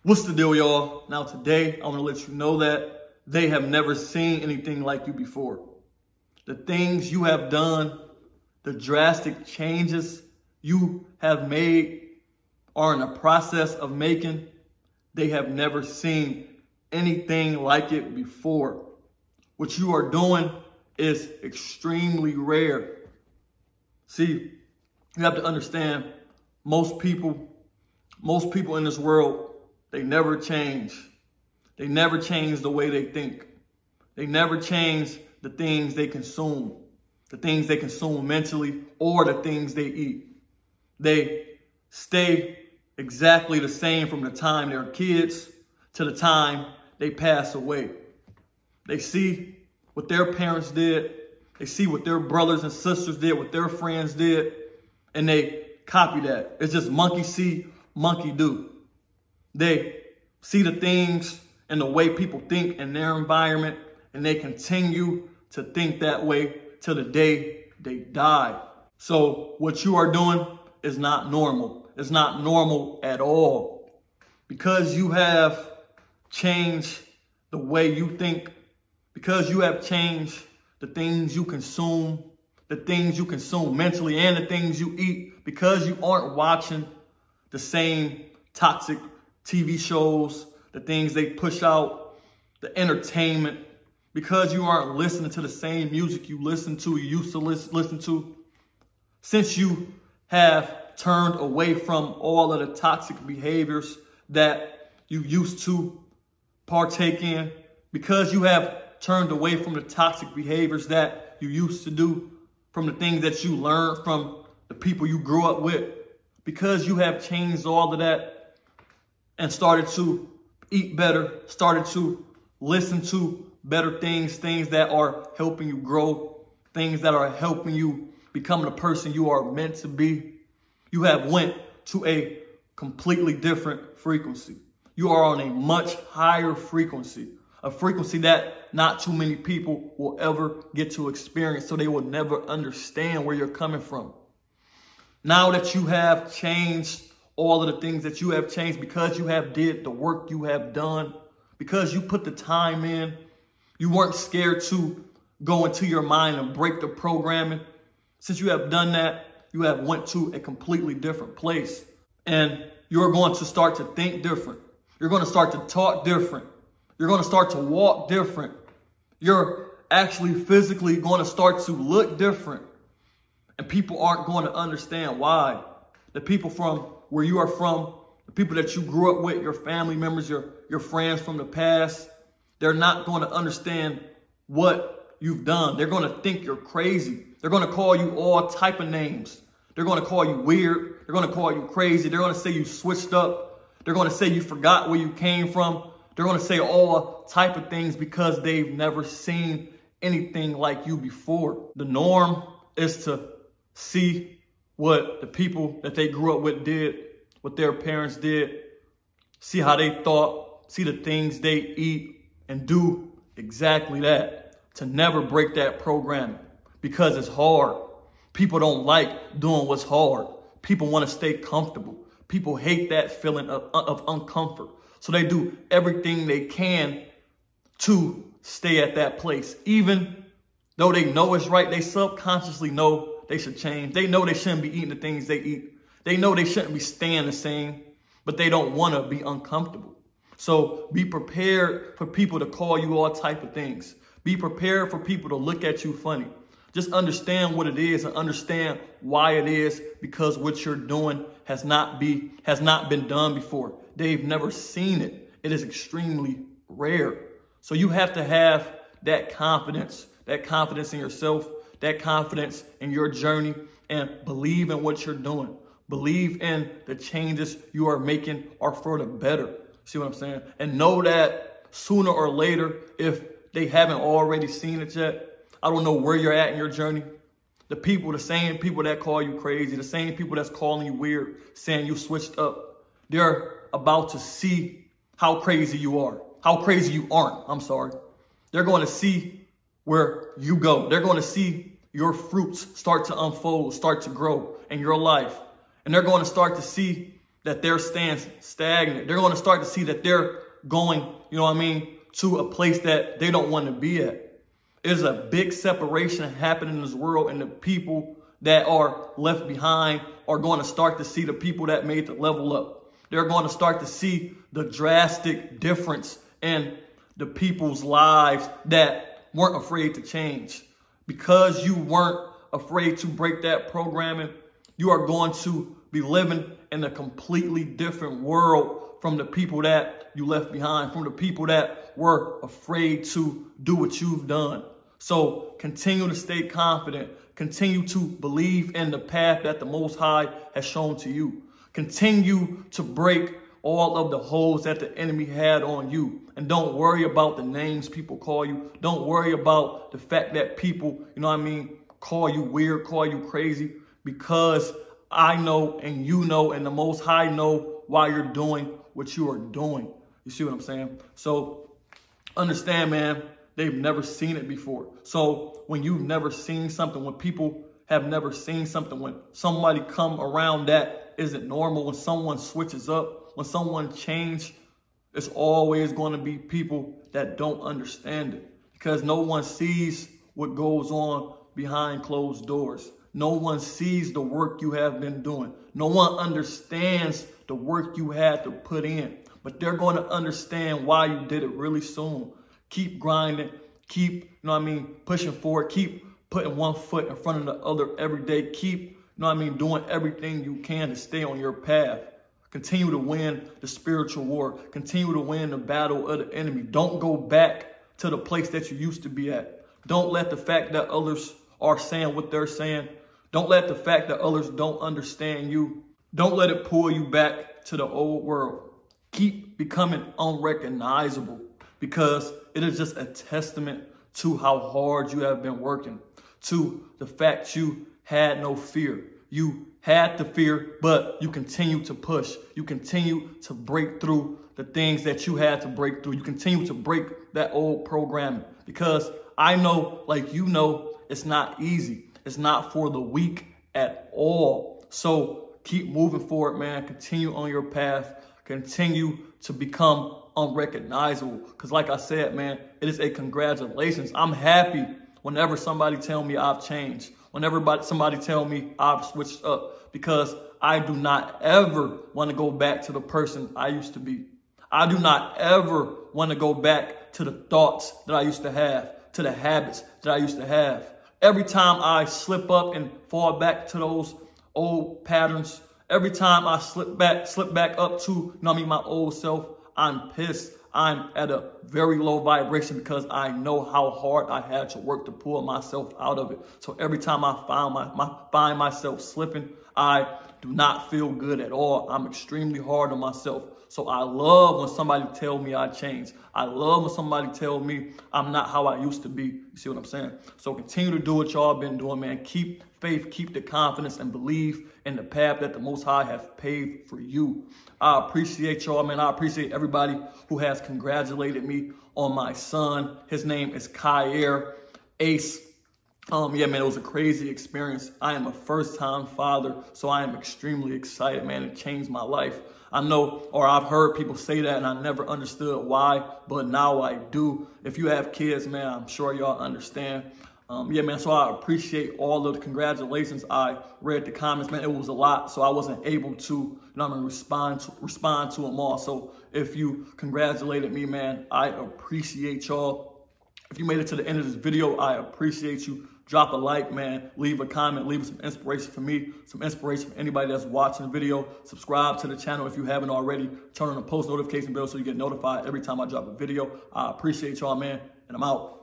What's the deal, y'all? Now today, I want to let you know that they have never seen anything like you before. The things you have done, the drastic changes you have made, are in the process of making. They have never seen anything like it before. What you are doing is extremely rare. See, you have to understand, most people in this world, they never change. They never change the way they think. They never change the things they consume, mentally, or the things they eat. They stay exactly the same from the time they're kids to the time they pass away. They see what their parents did. They see what their brothers and sisters did, what their friends did, and they copy that. It's just monkey see, monkey do. They see the things and the way people think in their environment, and they continue to think that way till the day they die. So what you are doing is not normal. It's not normal at all. Because you have changed the way you think, because you have changed the things you consume mentally and the things you eat, because you aren't watching the same toxic TV shows, the things they push out, the entertainment, because you aren't listening to the same music you used to listen to. Since you have turned away from all of the toxic behaviors that you used to partake in, because you have turned away from the toxic behaviors that you used to do, from the things that you learned from the people you grew up with, because you have changed all of that and started to eat better, started to listen to better things that are helping you grow, things that are helping you become the person you are meant to be. You have went to a completely different frequency. You are on a much higher frequency, a frequency that not too many people will ever get to experience, so they will never understand where you're coming from. Now that you have changed all of the things that you have changed, because you have did the work you have done, because you put the time in, you weren't scared to go into your mind and break the programming. Since you have done that, you have went to a completely different place, and you're going to start to think different. You're going to start to talk different. You're going to start to walk different. You're actually physically going to start to look different, and people aren't going to understand why. The people from where you are from, the people that you grew up with, your family members, your friends from the past, they're not going to understand what you've done. They're going to think you're crazy. They're going to call you all type of names. They're going to call you weird. They're going to call you crazy. They're going to say you switched up. They're going to say you forgot where you came from. They're going to say all type of things because they've never seen anything like you before. The norm is to see what the people that they grew up with did, what their parents did, see how they thought, see the things they eat, and do exactly that. To never break that program, because it's hard. People don't like doing what's hard. People want to stay comfortable. People hate that feeling of uncomfort. So they do everything they can to stay at that place. Even though they know it's right, they subconsciously know they should change. They know they shouldn't be eating the things they eat. They know they shouldn't be staying the same, but they don't want to be uncomfortable. So be prepared for people to call you all type of things. Be prepared for people to look at you funny. Just understand what it is and understand why it is, because what you're doing has not been done before. They've never seen it. It is extremely rare. So you have to have that confidence in yourself, that confidence in your journey, and believe in what you're doing. Believe in the changes you are making are for the better. See what I'm saying? And know that sooner or later, if they haven't already seen it yet, I don't know where you're at in your journey. The same people that call you crazy, the same people that's calling you weird, saying you switched up, they're about to see how crazy you are, how crazy you aren't. I'm sorry. They're going to see where you go. They're going to see your fruits start to unfold, start to grow in your life. And they're going to start to see that they're staying stagnant. They're going to start to see that they're going, to a place that they don't want to be at. There's a big separation happening in this world, and the people that are left behind are going to start to see the people that made the level up. They're going to start to see the drastic difference in the people's lives that weren't afraid to change. Because you weren't afraid to break that programming, you are going to be living in a completely different world from the people that you left behind, from the people that were afraid to do what you've done. So continue to stay confident. Continue to believe in the path that the Most High has shown to you. Continue to break all of the holes that the enemy had on you. And don't worry about the names people call you. Don't worry about the fact that people, call you weird, call you crazy. Because I know and you know and the Most High know why you're doing what you are doing. You see what I'm saying? So understand, man, they've never seen it before. So when you've never seen something, when people have never seen something, when somebody come around that isn't normal, when someone switches up, when someone changes, it's always going to be people that don't understand it. Because no one sees what goes on behind closed doors. No one sees the work you have been doing. No one understands the work you had to put in. But they're going to understand why you did it really soon. Keep grinding. Keep, pushing forward. Keep putting one foot in front of the other every day. Keep, doing everything you can to stay on your path. Continue to win the spiritual war. Continue to win the battle of the enemy. Don't go back to the place that you used to be at. Don't let the fact that others are saying what they're saying. Don't let the fact that others don't understand you. Don't let it pull you back to the old world. Keep becoming unrecognizable, because it is just a testament to how hard you have been working, to the fact you had no fear. You had the fear, but you continue to push. You continue to break through the things that you had to break through. You continue to break that old programming, because I know, like you know, it's not easy. It's not for the weak at all. So keep moving forward, man. Continue on your path. Continue to become unrecognizable. Because like I said, man, it is a congratulations. I'm happy whenever somebody tell me I've changed. Whenever somebody tell me I've switched up. Because I do not ever want to go back to the person I used to be. I do not ever want to go back to the thoughts that I used to have, to the habits that I used to have. Every time I slip up and fall back to those old patterns, every time I slip back up to, my old self, I'm pissed. I'm at a very low vibration, because I know how hard I had to work to pull myself out of it. So every time I find myself slipping, I do not feel good at all. I'm extremely hard on myself. So I love when somebody tell me I changed. I love when somebody tell me I'm not how I used to be. You see what I'm saying? So continue to do what y'all been doing, man. Keep faith, keep the confidence, and believe in the path that the Most High has paved for you. I appreciate y'all, man. I appreciate everybody who has congratulated me on my son. His name is Kyer Ace. Yeah, man, it was a crazy experience. I am a first-time father, so I am extremely excited, man. It changed my life. I know, or I've heard people say that, and I never understood why, but now I do. If you have kids, man, I'm sure y'all understand. Yeah, man, so I appreciate all of the congratulations. I read the comments, man. It was a lot, so I wasn't able to, respond to them all. So if you congratulated me, man, I appreciate y'all. If you made it to the end of this video, I appreciate you. Drop a like, man. Leave a comment. Leave some inspiration for me. Some inspiration for anybody that's watching the video. Subscribe to the channel if you haven't already. Turn on the post notification bell so you get notified every time I drop a video. I appreciate y'all, man. And I'm out.